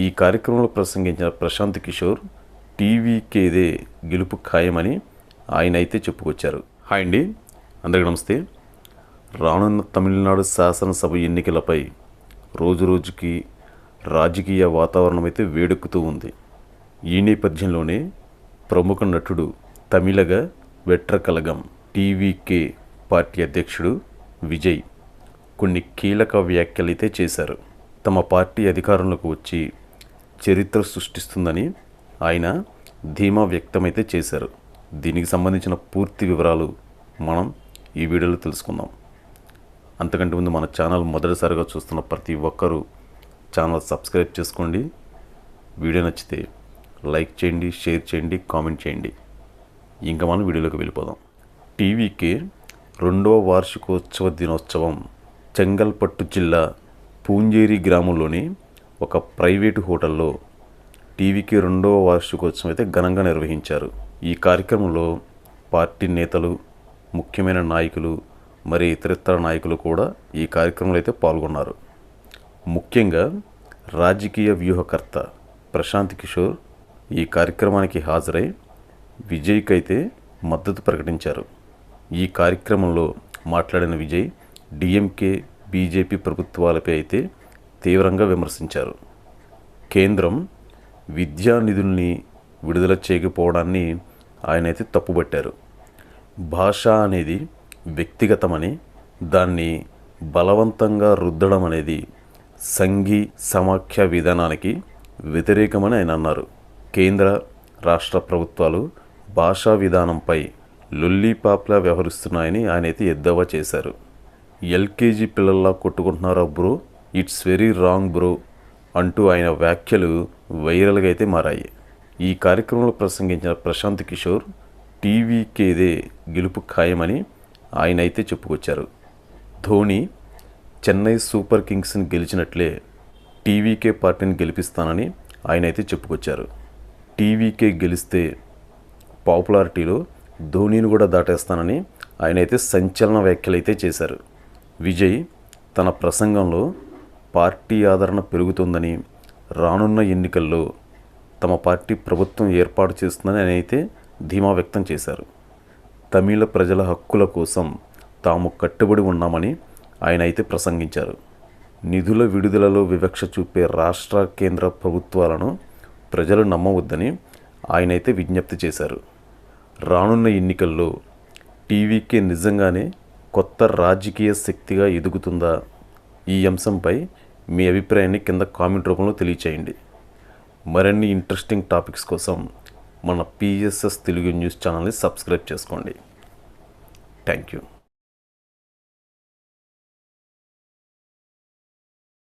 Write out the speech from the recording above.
ఈ కార్యక్రమంలో ప్రసంగించిన ప్రశాంత్ కిషోర్ టీవీకేదే గెలుపు ఖాయమని ఆయన అయితే చెప్పుకొచ్చారు. హాయ్ అండి, అందరికీ నమస్తే. రానున్న తమిళనాడు శాసనసభ ఎన్నికలపై రోజురోజుకి రాజకీయ వాతావరణం అయితే వేడెక్కుతూ ఉంది. ఈ నేపథ్యంలోనే ప్రముఖ నటుడు తమిళగ వెట్రకలగం టీవీకే పార్టీ అధ్యక్షుడు విజయ్ కొన్ని కీలక వ్యాఖ్యలైతే చేశారు. తమ పార్టీ అధికారంలోకి వచ్చి చరిత్ర సృష్టిస్తుందని ఆయన ధీమా వ్యక్తమైతే చేశారు. దీనికి సంబంధించిన పూర్తి వివరాలు మనం ఈ వీడియోలో తెలుసుకుందాం. అంతకంటే ముందు మన ఛానల్ మొదటిసారిగా చూస్తున్న ప్రతి ఒక్కరూ ఛానల్ సబ్స్క్రైబ్ చేసుకోండి. వీడియో నచ్చితే లైక్ చేయండి, షేర్ చేయండి, కామెంట్ చేయండి. ఇంకా మనం వీడియోలోకి వెళ్ళిపోదాం. టీవీకే 2వ వార్షికోత్సవ దినోత్సవం చెంగల్పట్టు జిల్లా పూంజేరి గ్రామంలోని ఒక ప్రైవేటు హోటల్లో టీవీకే 2వ వార్షికోత్సవం అయితే ఘనంగా నిర్వహించారు. ఈ కార్యక్రమంలో పార్టీ నేతలు, ముఖ్యమైన నాయకులు, మరి ఇతరితర నాయకులు కూడా ఈ కార్యక్రమంలో అయితే పాల్గొన్నారు. ముఖ్యంగా రాజకీయ వ్యూహకర్త ప్రశాంత్ కిషోర్ ఈ కార్యక్రమానికి హాజరై విజయ్కి అయితే మద్దతు ప్రకటించారు. ఈ కార్యక్రమంలో మాట్లాడిన విజయ్ డిఎంకే, బీజేపీ ప్రభుత్వాలపై అయితే తీవ్రంగా విమర్శించారు. కేంద్రం విద్యా నిధుల్ని విడుదల చేయకపోవడాన్ని ఆయన అయితే తప్పుబట్టారు. భాష అనేది వ్యక్తిగతమని, దాన్ని బలవంతంగా రుద్దడం అనేది సంఘీ సమాఖ్య విధానానికి వ్యతిరేకమని ఆయన అన్నారు. కేంద్ర రాష్ట్ర ప్రభుత్వాలు భాషా విధానంపై లొల్లీపాప్లా వ్యవహరిస్తున్నాయని ఆయన అయితే ఎద్దేవా చేశారు. ఎల్కేజీ పిల్లల్లా కొట్టుకుంటున్నారా bro, it's very wrong bro అంటూ ఆయన వ్యాఖ్యలు వైరల్గా అయితే మారాయి. ఈ కార్యక్రమంలో ప్రసంగించిన ప్రశాంత్ కిషోర్ టీవీకేదే గెలుపు ఖాయమని ఆయన అయితే చెప్పుకొచ్చారు. ధోని చెన్నై సూపర్ కింగ్స్ని గెలిచినట్లే టీవీకే పార్టీని గెలిపిస్తానని ఆయన అయితే చెప్పుకొచ్చారు. టీవీకే గెలిస్తే పాపులారిటీలో ధోనిని కూడా దాటేస్తానని ఆయన అయితే సంచలన వ్యాఖ్యలు అయితే చేశారు. విజయ్ తన ప్రసంగంలో పార్టీ ఆదరణ పెరుగుతుందని, రానున్న ఎన్నికల్లో తమ పార్టీ ప్రభుత్వం ఏర్పాటు చేస్తుందని ఆయన అయితే ధీమా వ్యక్తం చేశారు. తమిళ ప్రజల హక్కుల కోసం తాము కట్టుబడి ఉన్నామని ఆయన అయితే ప్రసంగించారు. నిధుల విడుదలలో వివక్ష చూపే రాష్ట్ర, కేంద్ర ప్రభుత్వాలను ప్రజలు నమ్మవద్దని ఆయన అయితే విజ్ఞప్తి చేశారు. రానున్న ఎన్నికల్లో టీవీకే నిజంగానే కొత్త రాజకీయ శక్తిగా ఎదుగుతుందా? ఈ అంశంపై మీ అభిప్రాయాన్ని కింద కామెంట్ రూపంలో తెలియచేయండి. మరిన్ని ఇంట్రెస్టింగ్ టాపిక్స్ కోసం మన పిఎస్ఎస్ తెలుగు న్యూస్ ఛానల్ని సబ్స్క్రైబ్ చేసుకోండి. Thank you.